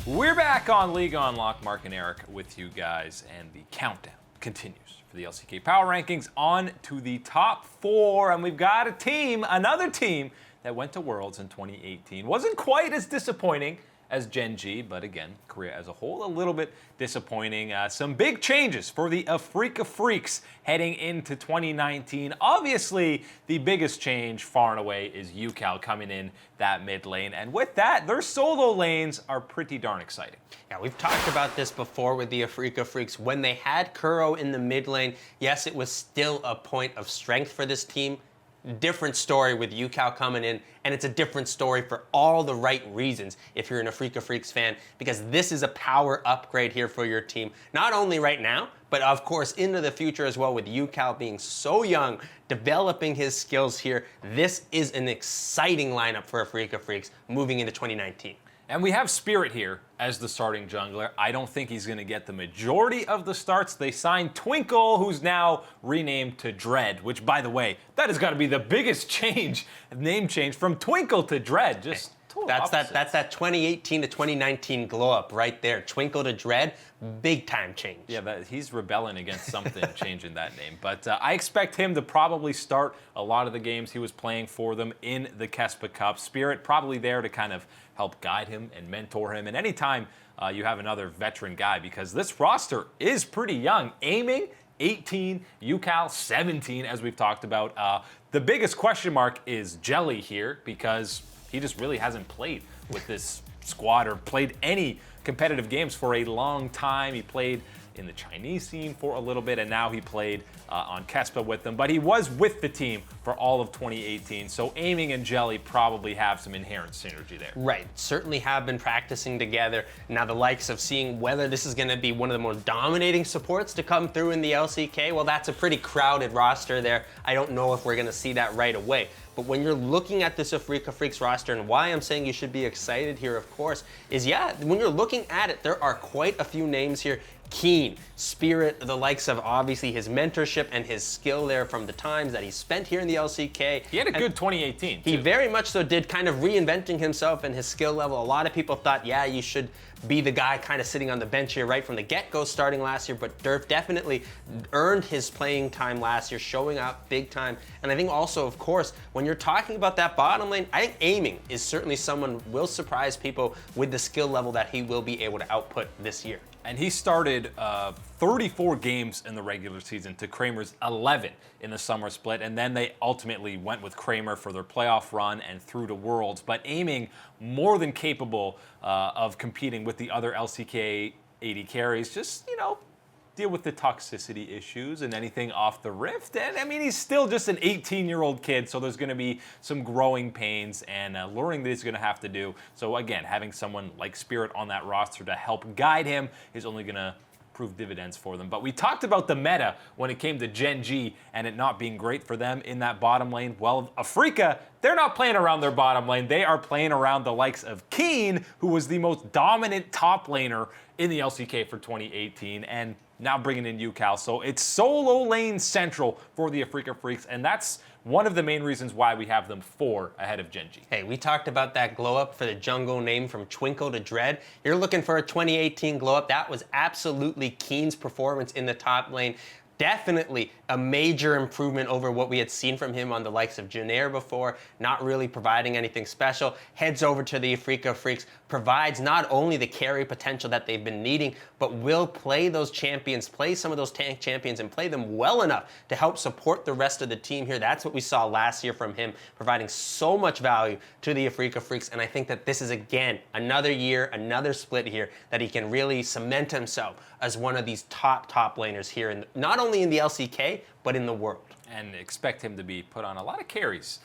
We're back on League Unlock. Mark and Eric with you guys, and the countdown continues for the LCK Power Rankings on to the top 4. And we've got a team, another team, that went to Worlds in 2018. Wasn't quite as disappointing as Gen G, but again, Korea as a whole, a little bit disappointing. Some big changes for the Afreeca Freecs heading into 2019. Obviously, the biggest change far and away is UCal coming in that mid lane. And with that, their solo lanes are pretty darn exciting. Yeah, we've talked about this before with the Afreeca Freecs. When they had Kuro in the mid lane, yes, it was still a point of strength for this team. Different story with UCal coming in, and it's a different story for all the right reasons if you're an Afreeca Freecs fan, because this is a power upgrade here for your team, not only right now, but of course into the future as well. With UCal being so young, developing his skills here, this is an exciting lineup for Afreeca Freecs moving into 2019. And we have Spirit here as the starting jungler. I don't think he's going to get the majority of the starts. They signed Twinkle, who's now renamed to Dread, which, by the way, that has got to be the biggest change, name change from Twinkle to Dread. Just that's that 2018 to 2019 glow up right there. Twinkle to Dread, big time change. Yeah, he's rebelling against something changing that name. But I expect him to probably start a lot of the games he was playing for them in the Kespa Cup. Spirit probably there to kind of help guide him and mentor him. And anytime you have another veteran guy, because this roster is pretty young. Aiming 18, UCal 17, as we've talked about. The biggest question mark is Jelly here, because he just really hasn't played with this squad or played any competitive games for a long time. He played in the Chinese scene for a little bit, and now he played on Kespa with them. But he was with the team for all of 2018, so Aiming and Jelly probably have some inherent synergy there. Right, certainly have been practicing together. Now the likes of seeing whether this is going to be one of the more dominating supports to come through in the LCK, well, that's a pretty crowded roster there. I don't know if we're going to see that right away. But when you're looking at this Afreeca Freecs roster, and why I'm saying you should be excited here, of course, is when you're looking at it, there are quite a few names here. Keen, Spirit, the likes of obviously his mentorship and his skill there from the times that he spent here in the LCK. He had a good 2018, too. He very much so did, kind of reinventing himself and his skill level. A lot of people thought, yeah, you should be the guy kind of sitting on the bench here right from the get-go starting last year, but Durf definitely earned his playing time last year, showing up big time. And I think also, of course, when you're talking about that bottom lane, I think Aiming is certainly someone who will surprise people with the skill level that he will be able to output this year. And he started 34 games in the regular season to Kramer's 11 in the summer split. And then they ultimately went with Kramer for their playoff run and through to Worlds. But Aiming more than capable of competing with the other LCK 80 carries. Just, deal with the toxicity issues and anything off the rift. And I mean, he's still just an 18-year-old kid, so there's going to be some growing pains and learning that he's going to have to do. So again, having someone like Spirit on that roster to help guide him is only going to prove dividends for them. But we talked about the meta when it came to Gen G and it not being great for them in that bottom lane. Well, Afreeca, they're not playing around their bottom lane. They are playing around the likes of Keen, who was the most dominant top laner in the LCK for 2018, and now bringing in UCal. So it's solo lane central for the Afreeca Freecs, and that's one of the main reasons why we have them 4 ahead of Gen G. Hey, we talked about that glow up for the jungle name from Twinkle to Dread. You're looking for a 2018 glow up. That was absolutely Keen's performance in the top lane. Definitely a major improvement over what we had seen from him on the likes of Janair before, not really providing anything special. Heads over to the Afreeca Freecs, provides not only the carry potential that they've been needing, but will play those champions, play some of those tank champions, and play them well enough to help support the rest of the team here. That's what we saw last year from him, providing so much value to the Afreeca Freecs. And I think that this is, again, another year, another split here, that he can really cement himself as one of these top laners here, not only in the LCK, but in the world. And expect him to be put on a lot of carries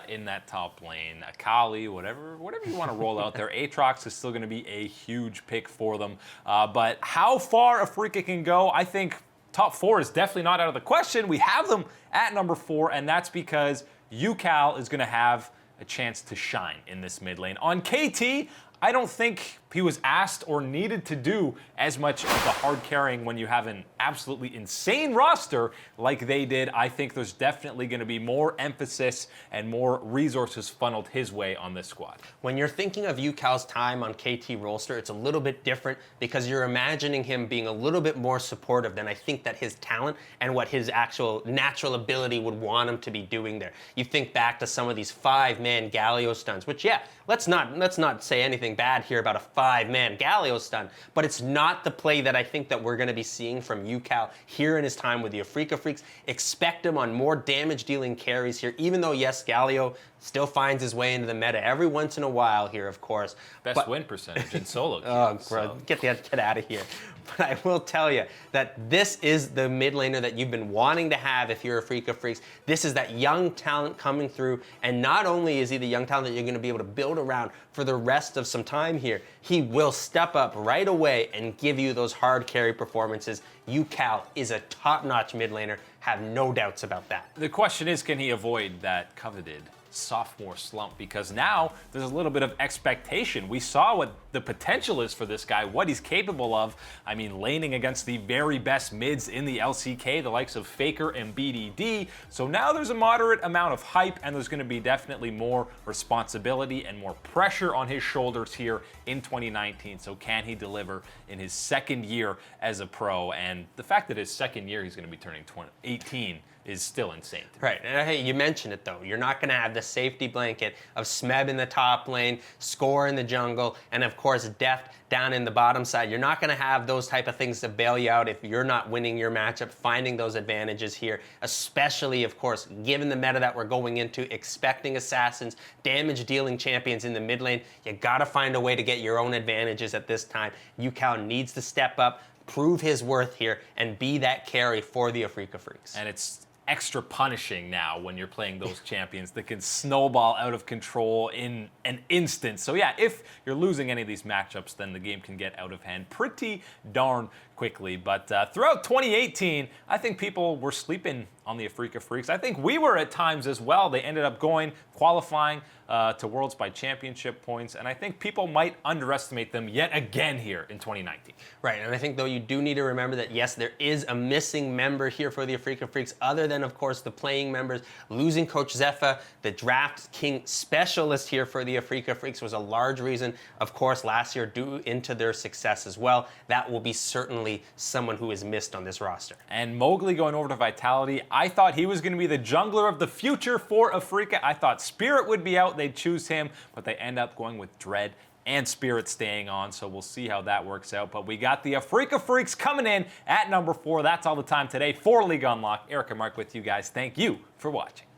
in that top lane. Akali, whatever you want to roll out there. Aatrox is still going to be a huge pick for them. But how far Afreeca can go, I think top 4 is definitely not out of the question. We have them at number 4, and that's because UCal is going to have a chance to shine in this mid lane. On KT, I don't think he was asked or needed to do as much of the hard carrying when you have an absolutely insane roster like they did. I think there's definitely going to be more emphasis and more resources funneled his way on this squad. When you're thinking of UCal's time on KT Rolster, it's a little bit different because you're imagining him being a little bit more supportive than I think that his talent and what his actual natural ability would want him to be doing there. You think back to some of these 5-man Galio stuns, which, yeah, let's not say anything bad here about a 5-man Galio stun, but it's not the play that I think that we're going to be seeing from UCal here in his time with the Afreeca Freecs. Expect him on more damage-dealing carries here, even though, yes, Galio still finds his way into the meta every once in a while here, of course. Best win percentage in solo queues. Oh, so. Get out of here. But I will tell you that this is the mid laner that you've been wanting to have if you're Afreeca Freecs. This is that young talent coming through, and not only is he the young talent that you're going to be able to build around for the rest of some time here, he will step up right away and give you those hard carry performances. UCal is a top-notch mid laner. Have no doubts about that. The question is, can he avoid that coveted sophomore slump? Because now there's a little bit of expectation. We saw what the potential is for this guy, what he's capable of. I mean, laning against the very best mids in the LCK, the likes of Faker and BDD. So now there's a moderate amount of hype, and there's going to be definitely more responsibility and more pressure on his shoulders here in 2019. So can he deliver in his second year as a pro? And the fact that his second year he's going to be turning 18 is still insane. Right, and hey, you mentioned it though. You're not going to have the safety blanket of Smeb in the top lane, Score in the jungle, and of course Deft down in the bottom side. You're not going to have those type of things to bail you out if you're not winning your matchup, finding those advantages here, especially, of course, given the meta that we're going into, expecting assassins, damage-dealing champions in the mid lane. You got to find a way to get your own advantages at this time. UCal needs to step up, prove his worth here, and be that carry for the Afreeca Freecs. And it's extra punishing now when you're playing those champions that can snowball out of control in an instant. So yeah, if you're losing any of these matchups, then the game can get out of hand pretty darn quickly. But throughout 2018, I think people were sleeping on the Afreeca Freecs. I think we were at times as well. They ended up qualifying to Worlds by championship points, and I think people might underestimate them yet again here in 2019. Right, and I think though you do need to remember that yes, there is a missing member here for the Afreeca Freecs, other than of course the playing members. Losing Coach Zepha, the draft king specialist here for the Afreeca Freecs, was a large reason, of course, last year due into their success as well. That will be certainly someone who is missed on this roster. And Mowgli going over to Vitality, I thought he was going to be the jungler of the future for Afreeca. I thought Spirit would be out, they'd choose him, but they end up going with Dread and Spirit staying on, so we'll see how that works out. But we got the Afreeca Freecs coming in at number 4. That's all the time today for League Unlock. Eric and Mark with you guys. Thank you for watching.